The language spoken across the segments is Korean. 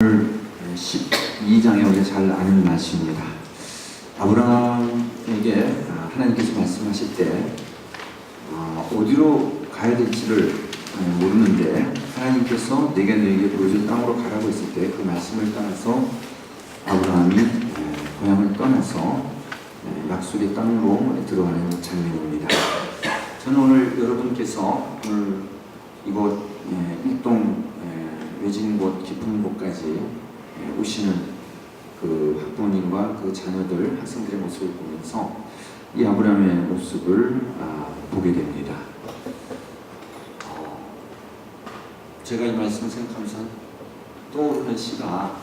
오늘 12장에 우리가 잘 아는 말씀입니다. 아브라함에게 하나님께서 말씀하실 때 어디로 가야 될지를 모르는데 하나님께서 내가 너에게 보여줄 땅으로 가라고 했을 때 그 말씀을 따라서 아브라함이 고향을 떠나서 약속의 땅으로 들어가는 장면입니다. 저는 오늘 여러분께서 오늘 이곳 일동 외진 곳 깊은 곳까지 오시는 그 학부모님과 그 자녀들 학생들의 모습을 보면서 이 아브라함의 모습을 보게 됩니다. 제가 이 말씀을 생각하면서 떠오르는 시가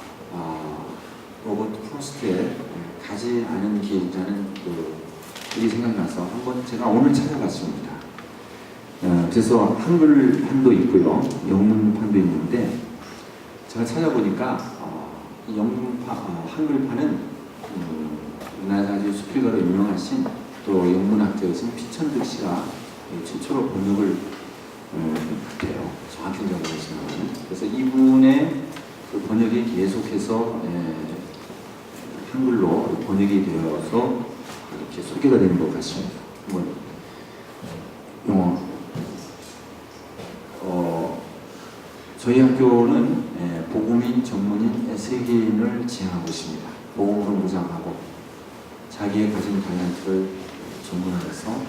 로버트 프로스트의 가지 않은 길이라는 그 글이 생각나서 한번 제가 오늘 찾아봤습니다. 그래서 한글판도 있고요, 영문판도 있는데 제가 찾아보니까 이 한글판은 우리나라 아주 수필가로 유명하신 또 영문학자이신 피천득 씨가 최초로 번역을 했대요. 정확히는 잘 모르겠지만. 그래서 이분의 그 번역이 계속해서 한글로 번역이 되어서 이렇게 소개가 되는 것 같습니다. 영어. 저희 학교는 복음인, 전문인, 세계인을 지향하고 있습니다. 복음으로 무장하고 자기의 가진 달란트를 전문화해서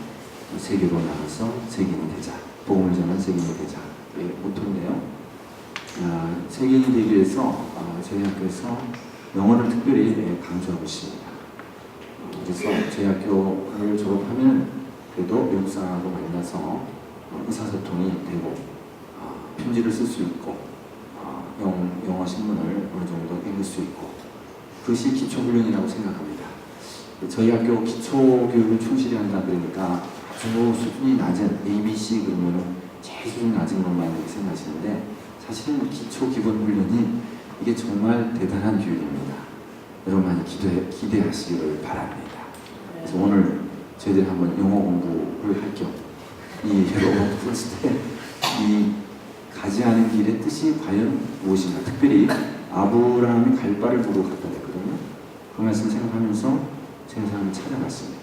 세계로 나가서 세계인이 되자. 복음을 전한 세계인이 되자. 이게 모토인데요. 세계인이 되기 위해서 저희 학교에서 영어를 특별히 강조하고 있습니다. 그래서 저희 학교를 졸업하면 그래도 외국 사람하고 만나서 의사소통이 되고 편지를 쓸 수 있고 영어 신문을 어느 정도 읽을 수 있고 그것이 기초훈련이라고 생각합니다. 저희 학교 기초교육을 충실히 한다 그러니까 아주 수준이 낮은 ABC 그러면 제일 수준이 낮은 것만 이렇게 생각하시는데 사실은 기초 기본 훈련이 이게 정말 대단한 교육입니다. 여러분 많이 기대하시기를 바랍니다. 그래서 오늘 저희들이 한번 영어 공부를 할 겸 이 로버트 프로스트의 이 가지 않은 길의 뜻이 과연 무엇인가, 특별히 아브라함이 갈 바를 보고 갔다 했거든요. 그 말씀 생각하면서 제가 한번 찾아봤습니다.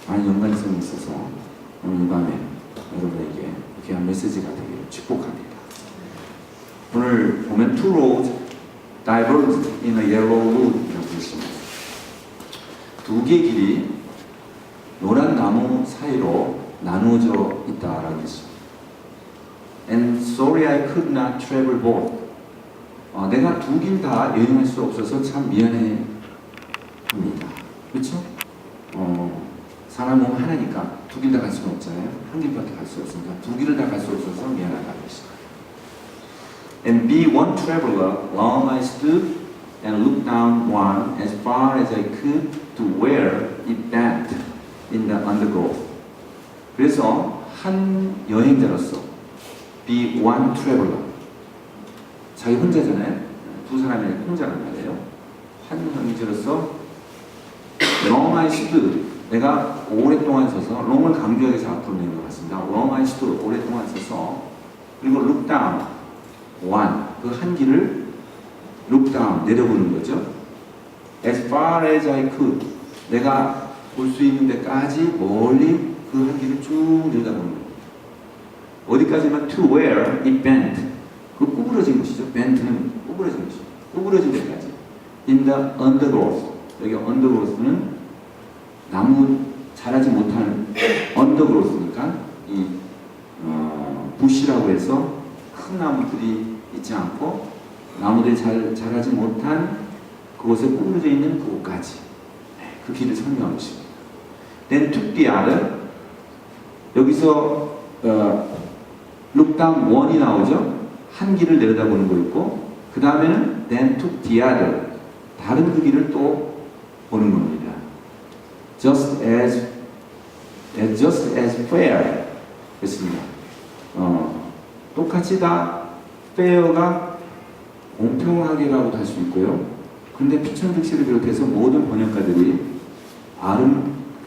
많은 연관성이 있어서 오늘 이 밤에 여러분에게 귀한 메시지가 되기를 축복합니다. 오늘 보면 two roads diverged in a yellow wood이라고 있습니다. 두 개의 길이 노란 나무 사이로 나누어져 있다라고 했습니다. And sorry I could not travel both. 내가 두 길 다 여행할 수 없어서 참 미안해 합니다. 그렇죠? 사람 몸 하나니까 두 길 다 갈 수는 없잖아요. 한 길밖에 갈 수 없으니까 두 길을 다 갈 수 없어서 미안하다고 했습니다. And be one traveler, long I stood and looked down one as far as I could to where it bent in the undergrowth. 그래서 한 여행자로서 be one traveler. 자기 혼자잖아요. 두 사람이 혼자란 말이에요. 한 여행자로서 long I stood. 내가 오랫동안 서서 long을 강조해서 앞으로 내는 것 같습니다. long I stood. 오랫동안 서서 그리고 look down one. 그 한 길을 look down. 내려보는 거죠. as far as I could. 내가 볼 수 있는 데까지 멀리 그 한 길을 쭉 내려다보는 거예요. 어디까지만 to where it bent. 그 구부러진 것이죠. bent는 구부러진 것이죠. 구부러진 데까지. in the undergrowth. 여기 undergrowth는 나무 자라지 못하는 undergrowth니까 이 부시라고 해서 큰 나무들이 있지 않고 나무들이 잘 자라지 못한 그곳에 구부러져 있는 그곳까지 그 길을 설명하고 있습니다. Then took the other. 여기서 look down one이 나오죠. 한 길을 내려다보는 거 있고 그 다음에는 then took the other. 다른 그 길을 또 보는 겁니다. Just as fair. 그렇습니다. 똑같이 다 fair가 공평하게라고도 할 수 있고요. 근데 피천득 씨를 비롯해서 모든 번역가들이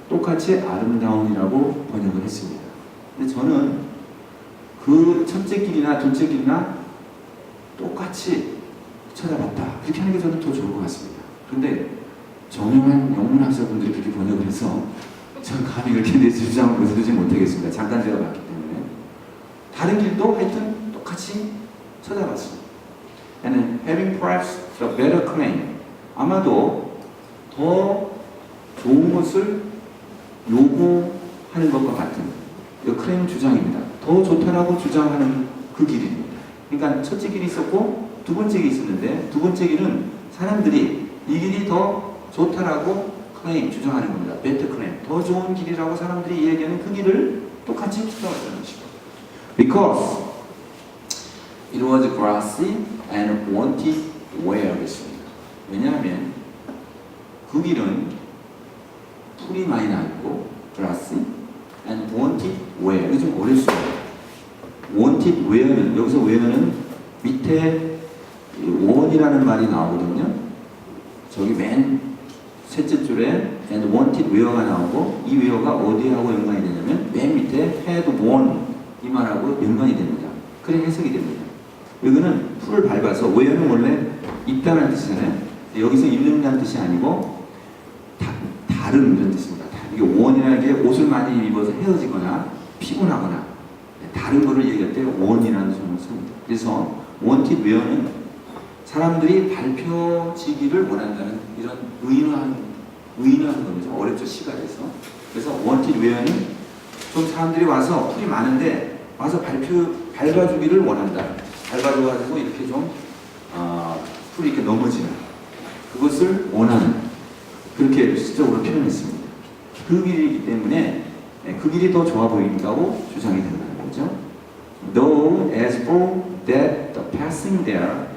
똑같이 아름다움이라고 번역을 했습니다. 근데 저는 그 첫째 길이나 둘째 길이나 똑같이 찾아봤다. 그렇게 하는 게 저는 더 좋을 것 같습니다. 그런데 정용한 영문학자분들이 그렇게 번역을 해서 전 감히 그렇게 내 주장을 거스르지 못하겠습니다. 잠깐 제가 봤기 때문에. 다른 길도 하여튼 똑같이 찾아봤습니다. And having perhaps a better claim, 아마도 더 좋은 것을 요구하는 것과 같은 클레임 주장입니다. 더 좋다라고 주장하는 그 길입니다. 그러니까 첫째 길이 있었고 두 번째 길이 있었는데 두 번째 길은 사람들이 이 길이 더 좋다라고 클레임 주장하는 겁니다. better claim, 더 좋은 길이라고 사람들이 이야기하는 그 길을 똑같이 추구하는 것입니다. Because it was grassy and wanted wear 됐습니다. 왜냐하면 그 길은 풀이 많이 나 있고 grassy and wanted wear. 이거 좀 어렵습니다. wanted wear는 여기서 wear는 밑에 원이라는 말이 나오거든요. 저기 맨 셋째 줄에 and wanted wear가 나오고 이 wear가 어디하고 연관이 되냐면 맨 밑에 had worn 이 말하고 연관이 됩니다. 그래 해석이 됩니다. 여기는 풀을 밟아서 wear는 원래 입다라는 뜻이잖아요. 여기서 입는다는 뜻이 아니고 다른 이런 뜻입니다. 이게 worn이라는 게 옷을 많이 입어서 헤어지거나 피곤하거나 다른 거를 얘기할 때 worn이라는 표현을 씁니다. 그래서 wanted wear는 사람들이 밟혀지기를 원한다는 이런 의인화한 겁니다. 좀 어렵죠, 시각에서. 그래서 wanted wear는 좀 사람들이 와서 풀이 많은데 와서 밟아주기를 원한다. 밟아줘가지고 이렇게 좀 풀이 이렇게 넘어지는 그것을 원하는 그렇게 시적으로 표현했습니다. 그 길이기 때문에 그 길이 더 좋아 보인다고 주장이 된다는 거죠. Though as for that the passing there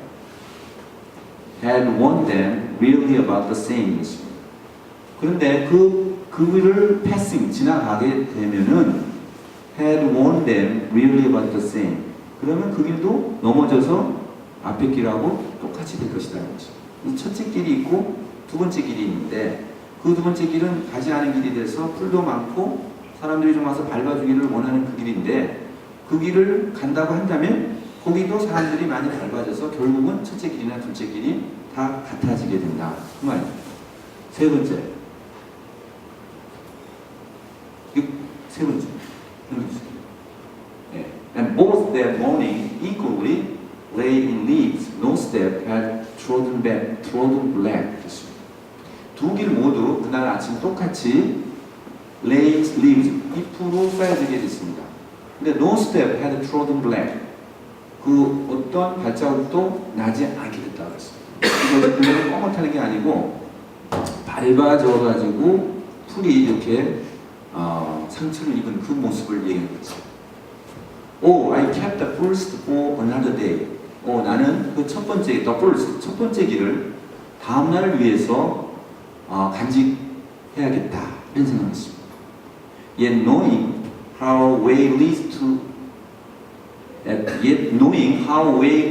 had warned them really about the same. 그런데 그 길을 passing 지나가게 되면은 had warned them really about the same. 그러면 그 길도 넘어져서 앞에 길하고 똑같이 될 것이라는 거죠. 이 첫째 길이 있고 두 번째 길이 있는데 그 두 번째 길은 가지 않은 길이 돼서 풀도 많고 사람들이 좀 와서 밟아주기를 원하는 그 길인데 그 길을 간다고 한다면 거기도 사람들이 많이 밟아져서 결국은 첫째 길이나 둘째 길이 다 같아지게 된다. 그 말입니다. 세 번째. 세 번째. And both their mourning equally lay in leaves. No step had trodden black. 두 길 모두 그날 아침 똑같이 leaves, 잎으로 쌓여지게 됐습니다. 근데 no step had trodden black. 그 어떤 발자국도 나지 않게 됐다고 했습니다. 그거는 뻥을 게 아니고 밟아져가지고 풀이 이렇게 상처를 입은 그 모습을 얘기하는 거죠. Oh, I kept the first for another day. 나는 그 첫 번째, the first, 첫 번째 길을 다음 날을 위해서 간직해야겠다 이런 생각했습니다. Yet knowing how way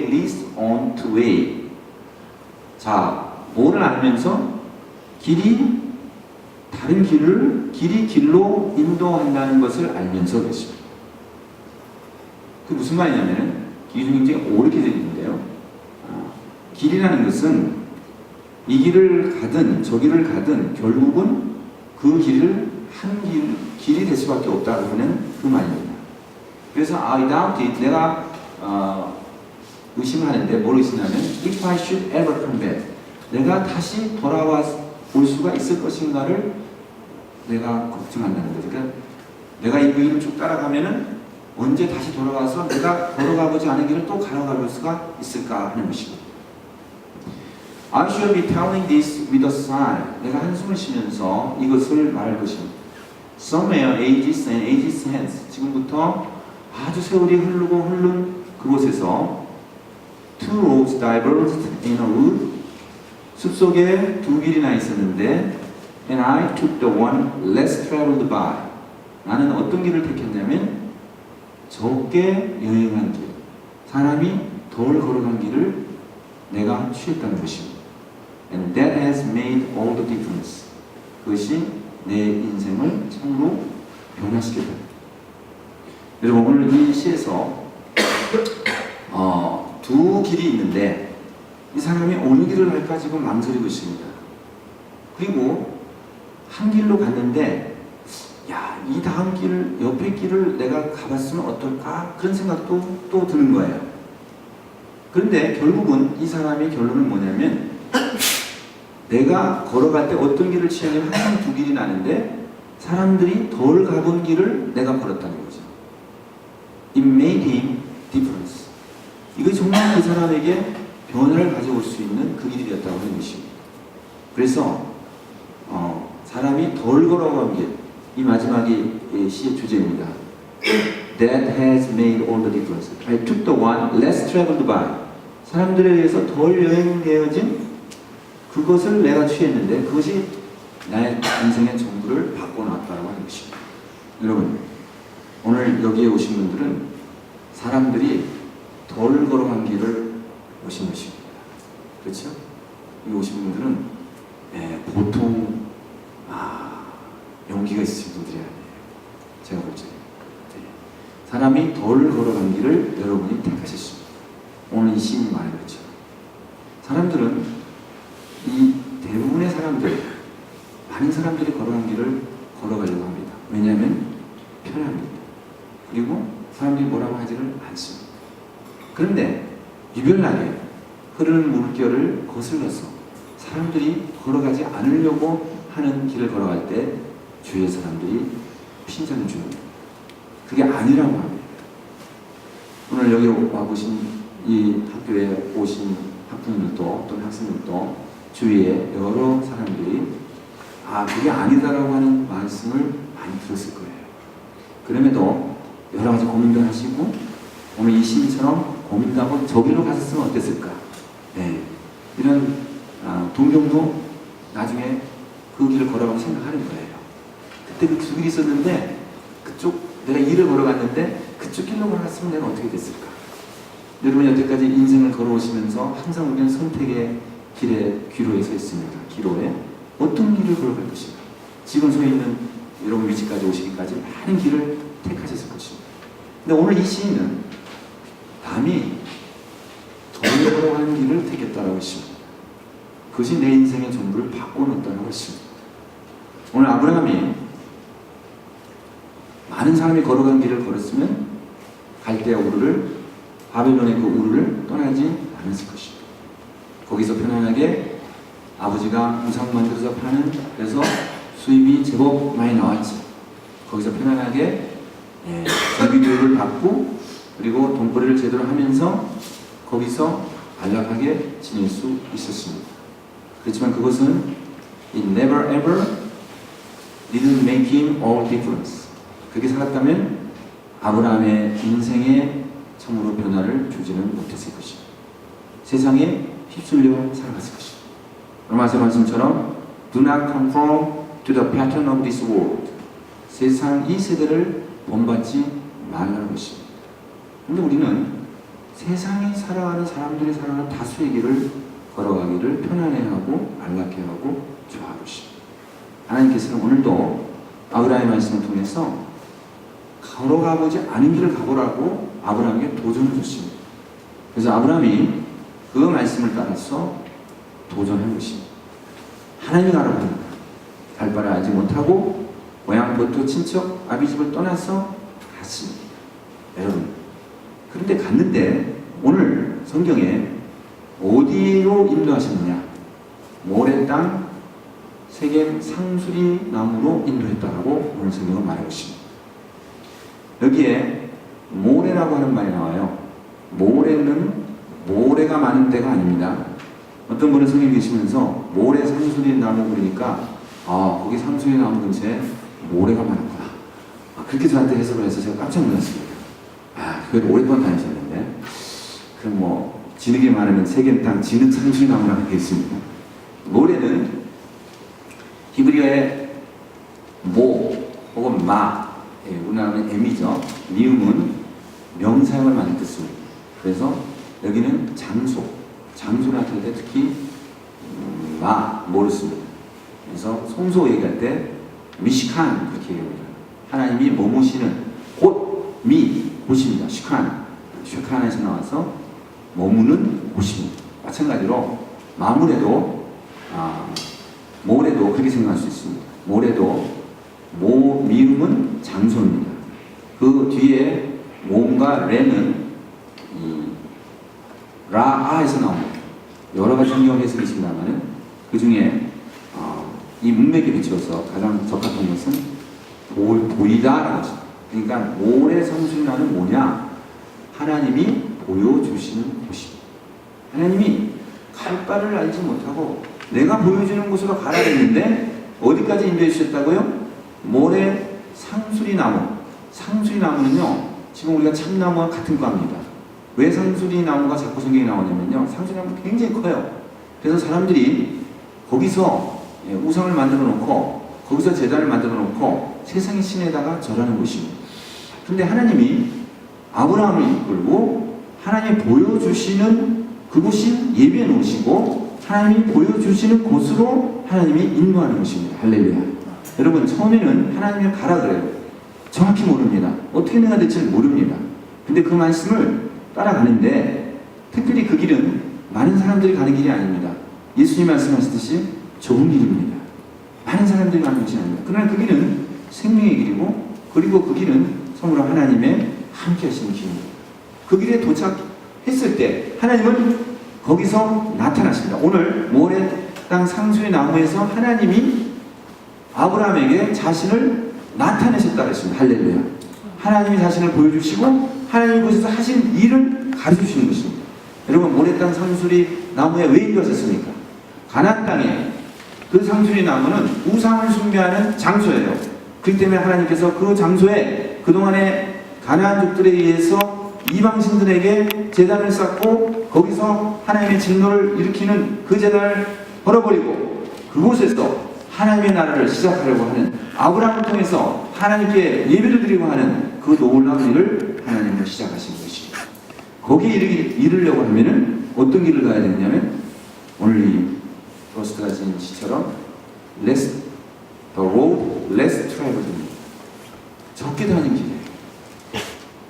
leads on to way. 자, 뭐를 알면서 다른 길이 길로 인도한다는 것을 알면서 그랬습니다. 그 무슨 말이냐면 길이 굉장히 어렵게 되어 있는데요. 길이라는 것은 이 길을 가든 저 길을 가든 결국은 그 길을 길이 될 수밖에 없다고 하는 그 말입니다. 그래서 I doubt it, 내가 의심하는데 뭘 의심하냐면 if I should ever come back, 내가 다시 돌아와 볼 수가 있을 것인가를 내가 걱정한다는 거죠. 그러니까 내가 이 길을 쭉 따라가면은 언제 다시 돌아와서 내가 걸어가보지 않은 길을 또 걸어갈 수가 있을까 하는 것입니다. I should be telling this with a sigh. 내가 한숨을 쉬면서 이것을 말할 것입니다. Somewhere ages and ages hence. 지금부터 아주 세월이 흐른 그곳에서 two roads diverged in a wood. 숲속에 두 길이나 있었는데 and I took the one less traveled by. 나는 어떤 길을 택했냐면 적게 여행한 길, 사람이 덜 걸어간 길을 내가 취했다는 것입니다. And that has made all the difference. 그것이 내 인생을 참으로 변화시켰다. 여러분 오늘 이 시에서 두 길이 있는데 이 사람이 어느 길을 할까 지금 망설이고 있습니다. 그리고 한 길로 갔는데 야, 이 다음 길, 옆에 길을 내가 가봤으면 어떨까? 그런 생각도 또 드는 거예요. 그런데 결국은 이 사람의 결론은 뭐냐면 내가 걸어갈 때 어떤 길을 취하냐면 항상 두 길이 나는데 사람들이 덜 가본 길을 내가 걸었다는 거죠. It made him difference. 이거 정말 그 사람에게 변화를 가져올 수 있는 그 길이었다고 하는 것입니다. 그래서 사람이 덜 걸어간 길, 이 마지막이 시의 주제입니다. That has made all the difference. I took the one less traveled by. 사람들에 의해서 덜 여행되어진 그것을 내가 취했는데 그것이 나의 인생의 전부를 바꿔놨다고 하는 것입니다. 여러분, 오늘 여기에 오신 분들은 사람들이 덜 걸어간 길을 오신 것입니다. 그렇죠? 여기 오신 분들은 보통 용기가 있으신 분들이 아니에요. 제가 볼 때. 사람이 덜 걸어간 길을 여러분이 택하셨습니다. 오늘 이 시인이 말해줬죠. 사람들은 이 대부분의 사람들, 많은 사람들이 걸어간 길을 걸어가려고 합니다. 왜냐하면 편합니다. 그리고 사람들이 뭐라고 하지를 않습니다. 그런데 유별나게 흐르는 물결을 거슬러서 사람들이 걸어가지 않으려고 하는 길을 걸어갈 때 주위의 사람들이 핀잔을 줍니다. 그게 아니라고 합니다. 오늘 여기 와보신 이 학교에 오신 학부모들도 또는 학생들도 주위에 여러 사람들이 그게 아니다라고 하는 말씀을 많이 들었을 거예요. 그럼에도 여러 가지 고민도 하시고 오늘 이 시인처럼 고민도 하고 저기로 갔었으면 어땠을까? 네. 이런 동경도 나중에 그 길을 걸어가고 생각하는 거예요. 그때 그 두 길이 있었는데 그쪽 내가 일을 걸어갔는데 그쪽 길로 걸어갔으면 내가 어떻게 됐을까? 여러분이 여태까지 인생을 걸어오시면서 항상 우리는 선택의 길에 기로에 서 있습니다. 기로에 어떤 길을 걸어갈 것인가? 지금 서 있는 여러분 위치까지 오시기까지 많은 길을 택하셨을 것입니다. 근데 오늘 이 시인은 남이 덜 걸어가는 길을 택했다라고 했습니다. 그것이 내 인생의 전부를 바꿔놓았다는 것입니다. 오늘 아브라함이 많은 사람이 걸어간 길을 걸었으면 갈대아 우르를 바벨론의 그 우르를 떠나지 않았을 것입니다. 거기서 편안하게 아버지가 우상 만들어서 파는 그래서 수입이 제법 많이 나왔지. 거기서 편안하게 정비교육을 받고 그리고 돈벌이를 제대로 하면서 거기서 안락하게 지낼 수 있었습니다. 그렇지만 그것은 it never ever didn't make him all difference. 그렇게 살았다면 아브라함의 인생에 참으로 변화를 주지는 못했을 것입니다. 세상에 휩쓸려 살아갔을 것입니다. 로마서 말씀처럼 Do not conform to the pattern of this world. 세상 이 세대를 본받지 말라는 것입니다. 그런데 우리는 세상이 살아가는 사람들이 살아가는 다수의 길을 걸어가기를 편안해하고 안락해하고 좋아하고 있습니다. 하나님께서는 오늘도 아브라함의 말씀을 통해서 걸어가보지 않은 길을 가보라고 아브라함에게 도전을 줬습니다. 그래서 아브라함이 그 말씀을 따라서 도전한 것입니다. 하나님이 가라고 합니다. 갈 바를 알지 못하고 고향부터 친척 아비집을 떠나서 갔습니다. 여러분, 그런데 갔는데 오늘 성경에 어디로 인도하셨느냐? 모래 땅 세겜 상수리 나무로 인도했다라고 오늘 성경은 말하고 있습니다. 여기에 모래라고 하는 말이 나와요. 모래는 모래가 많은 데가 아닙니다. 어떤 분은 성경 계시면서 모래 상수리 나무 그러니까 거기 상수리 나무 근처에 모래가 많았구나. 그렇게 저한테 해석을 해서 제가 깜짝 놀랐습니다. 그래도 오랫동안 다니셨는데 그럼 뭐 진흙이 많으면 세겜 땅 진흙 상수리 나무라고 되어 있습니다. 모래는 히브리어의 모 혹은 마, 우리나라는 M이죠. 미음은 명사형을 많이 듣습니다. 그래서 여기는 장소를 나타낼 때 특히 모를 씁니다. 그래서 성소 얘기할 때 미시칸 그렇게 얘기합니다. 하나님이 머무시는 곳입니다. 시칸에서 나와서 머무는 곳입니다. 마찬가지로 마찬가지로 마물에도 모래도 그렇게 생각할 수 있습니다. 모래도 미음은 장소입니다. 그 뒤에 모음과 레는 이 라아에서 나옵니다. 여러 가지 성경 해석이 있습니다만은 그 중에 이 문맥에 비추어서 가장 적합한 것은 보이다라고 합니다. 그러니까 모래 상수라는 뭐냐? 하나님이 보여주시는 곳입니다. 하나님이 갈 바를 알지 못하고 내가 보여주는 곳으로 가라 했는데 어디까지 인도해 주셨다고요? 모래 상수리 나무. 상수리 나무는요, 지금 우리가 참나무와 같은 과입니다. 왜 상수리 나무가 자꾸 성경에 나오냐면요, 상수리 나무가 굉장히 커요. 그래서 사람들이 거기서 우상을 만들어 놓고 거기서 제단을 만들어 놓고 세상의 신에다가 절하는 곳입니다. 그런데 하나님이 아브라함을 이끌고 하나님이 보여주시는 그곳이 예비해 놓으시고 하나님이 보여주시는 곳으로 하나님이 인도하는 것입니다. 할렐루야. 여러분, 처음에는 하나님이 가라 그래요. 정확히 모릅니다. 어떻게 내가 될지 모릅니다. 근데 그 말씀을 따라가는데 특별히 그 길은 많은 사람들이 가는 길이 아닙니다. 예수님 말씀하시듯이 좁은 길입니다. 많은 사람들이 가는 것이 아닙니다. 그러나 그 길은 생명의 길이고 그리고 그 길은 성으로 하나님의 함께 하시는 길입니다. 그 길에 도착했을 때 하나님은 거기서 나타나십니다. 오늘 모래 땅 상수의 나무에서 하나님이 아브라함에게 자신을 나타내셨다고 했습니다. 할렐루야. 하나님이 자신을 보여주시고 하나님이 그곳에서 하신 일을 가르쳐주시는 것입니다. 여러분, 모래 땅 상수리 나무에 왜 인도하셨습니까? 가나안 땅에 그 상수리 나무는 우상을 숭배하는 장소예요. 그렇기 때문에 하나님께서 그 장소에 그동안에 가나안족들에 의해서 이방신들에게 제단을 쌓고 거기서 하나님의 진노를 일으키는 그 제단을 벌어버리고 그곳에서 하나님의 나라를 시작하려고 하는 아브라함을 통해서 하나님께 예배를 드리고 하는 그 놀라운 일을 하나님은 시작하신 것입니다. 거기에 이르려고 하면은 어떤 길을 가야 되느냐면 오늘 이 프로스트가 지은 시처럼 the road less traveled입니다. 적게 다니는 길이에요.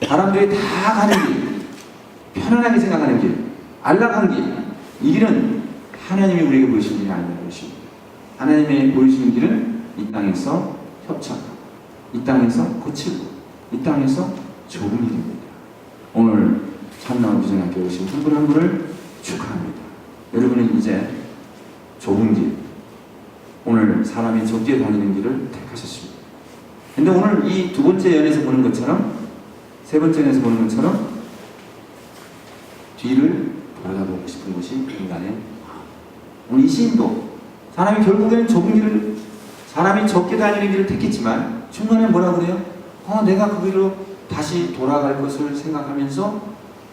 사람들이 다 가는 길, 편안하게 생각하는 길, 안락한 길, 이 길은 하나님이 우리에게 보이신 길이 아니라는 것입니다. 하나님이 보이시는 길은 이 땅에서 협착하고 이 땅에서 거칠고 이 땅에서 좁은 길입니다. 오늘 참나온 비전학교에 오신 한 분 한 분을 축하합니다. 여러분은 이제 좁은 길, 오늘 사람이 적게 다니는 길을 택하셨습니다. 근데 오늘 이 두 번째 연에서 보는 것처럼 세 번째 연에서 보는 것처럼 뒤를 돌아보고 싶은 것이 인간의 마음. 오늘 이 시인도 사람이 결국에는 좁은 길을, 사람이 적게 다니는 길을 택했지만 중간에 뭐라 그래요? 내가 그 길로 다시 돌아갈 것을 생각하면서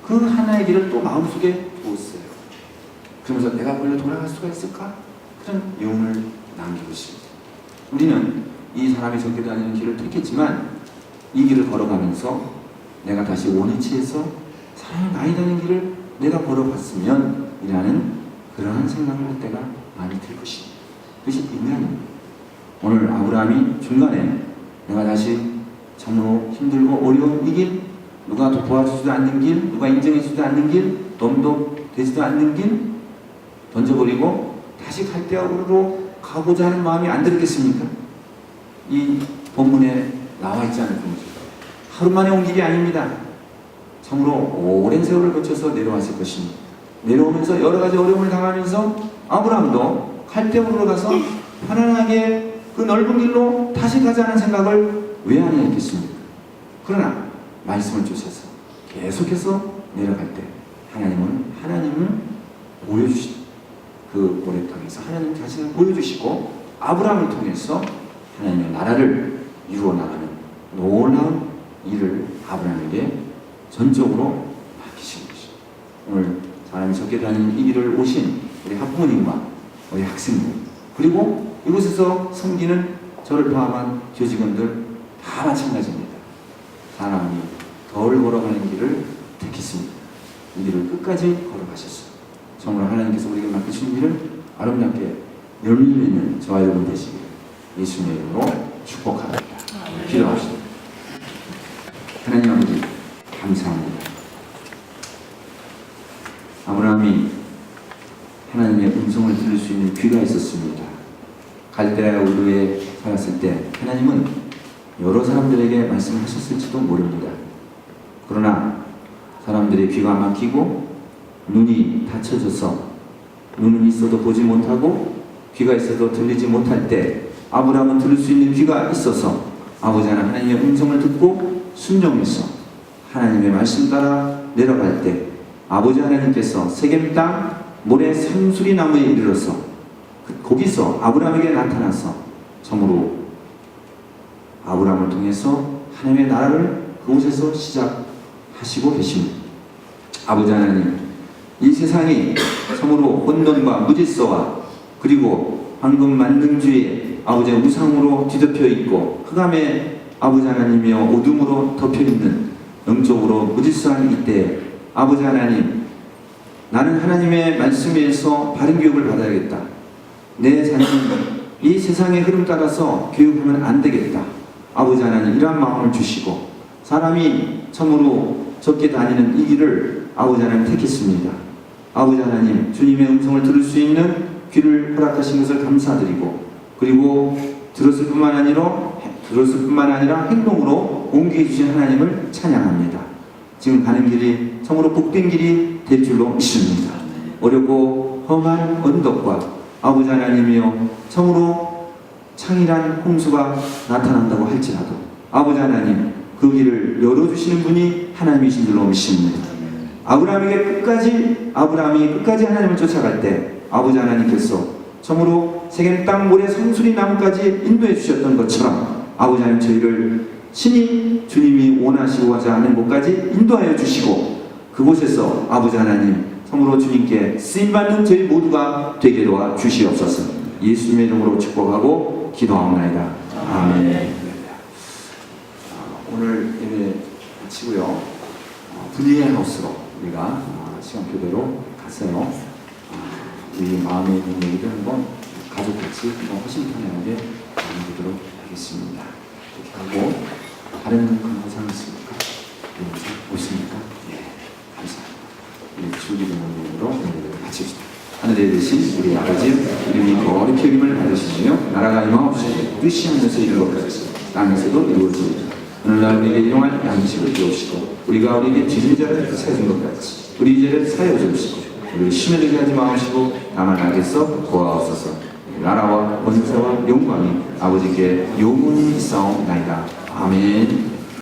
그 하나의 길을 또 마음속에 두었어요. 그러면서 내가 그길로 돌아갈 수가 있을까? 그런 유언을 남기고 있습니다. 우리는 이 사람이 적게 다니는 길을 택했지만 이 길을 걸어가면서 내가 다시 원위치해서 사람이 많이 다니는 길을 내가 걸어봤으면 이라는 그러한 생각을 할 때가 많이 들 것입니다. 그것이 인간입니다. 오늘 아브라함이 중간에 내가 다시 참으로 힘들고 어려운 이 길, 누가 도와주지도 않는 길, 누가 인정해주지도 않는 길, 도움도 되지도 않는 길 던져버리고 다시 갈대아우르로 가고자 하는 마음이 안 들었겠습니까? 이 본문에 나와 있지 않을 겁니다. 하루 만에 온 길이 아닙니다. 참으로 오랜 세월을 거쳐서 내려왔을 것입니다. 내려오면서 여러 가지 어려움을 당하면서 아브라함도 갈대아우르로 가서 편안하게 그 넓은 길로 다시 가자는 생각을 왜 안 했겠습니까? 그러나 말씀을 주셔서 계속해서 내려갈 때 하나님을 보여주신 그 모래탕에서 하나님 자신을 보여주시고 아브라함을 통해서 하나님의 나라를 이루어 나가는 놀라운 일을 아브라함에게 전적으로 맡기신 것입니다. 오늘 사람이 적게 다니는 이 길을 오신 우리 학부모님과 우리 학생들 그리고 이곳에서 섬기는 저를 포함한 교직원들 다 마찬가지입니다. 사람이 덜 걸어가는 길을 택했습니다. 이 길을 끝까지 걸어가셨습니다. 정말 하나님께서 우리에게 맡기신 일을 아름답게 열리는 저와 여러분 되시기를 예수님의 이름으로 축복합니다. 기도합시다. 하나님 아버지 감사합니다. 아브라함이 음성을 들을 수 있는 귀가 있었습니다. 갈대아 우르에 살았을 때 하나님은 여러 사람들에게 말씀하셨을지도 모릅니다. 그러나 사람들의 귀가 막히고 눈이 닫혀져서 눈은 있어도 보지 못하고 귀가 있어도 들리지 못할 때 아브라함은 들을 수 있는 귀가 있어서 아버지 하나님의 음성을 듣고 순종해서 하나님의 말씀 따라 내려갈 때 아버지 하나님께서 세겜 땅 모래 상수리 나무에 이르러서 거기서 아브라함에게 나타나서 참으로 아브라함을 통해서 하나님의 나라를 그곳에서 시작하시고 계십니다. 아버지 하나님, 이 세상이 참으로 혼돈과 무질서와 그리고 황금 만능주의 아버지의 우상으로 뒤덮여 있고 흑암의 아버지 하나님이여 어둠으로 덮여 있는 영적으로 무질서한 이때 아버지 하나님, 나는 하나님의 말씀에서 바른 교육을 받아야겠다. 내 자녀는 이 세상의 흐름 따라서 교육하면 안 되겠다. 아버지 하나님, 이러한 마음을 주시고 사람이 참으로 적게 다니는 이 길을 아버지 하나님 택했습니다. 아버지 하나님, 주님의 음성을 들을 수 있는 귀를 허락하신 것을 감사드리고 그리고 들었을 뿐만 아니라 행동으로 옮기게 주신 하나님을 찬양합니다. 지금 가는 길이 참으로 복된 길이 될 줄로 믿습니다. 어렵고 험한 언덕과 아버지 하나님이여 참으로 창이란 홍수가 나타난다고 할지라도 아버지 하나님, 그 길을 열어주시는 분이 하나님이신 줄로 믿습니다. 아브라함이 끝까지 하나님을 쫓아갈 때 아버지 하나님께서 참으로 세겜 땅 모래 상수리 나무까지 인도해 주셨던 것처럼 아버지 하나님, 저희를 신이 주님이 원하시고자 하는 곳까지 인도하여 주시고 그곳에서 아버지 하나님 참으로 주님께 쓰임받는 저희 모두가 되게 도와 주시옵소서. 예수님의 이름으로 축복하고 기도하옵나이다. 아멘. 오늘 예배 마치고요. 분리의 하우스로 우리가 시간표대로 갔어요. 우리 마음에 있는 얘기를 한번 가족같이 허심탄회하게 나누도록 하겠습니다. 이렇게 하고 다른 강사상 있습니까? 오십니까? 네, 감사합니다. 우리 주기도 모임으로 예배를 마칩시다. 하늘에 계신 우리 아버지, 이름이 거룩히 여김을 받으시며 나라가 임하옵시고 뜻이 하늘에서 이룬 것 같이 땅에서도 이루어지리라. 오늘날 우리에게 일용할 양식을 주옵시고 우리가 우리에게 지은 자를 사해준 것 같이 우리 죄를 사하여 주옵시고 우리를 시험에 들게 하지 마옵시고 다만 악에서 구하옵소서. 나라와 권세와 영광이 아버지께 영원히 있사옵나이다. 아멘.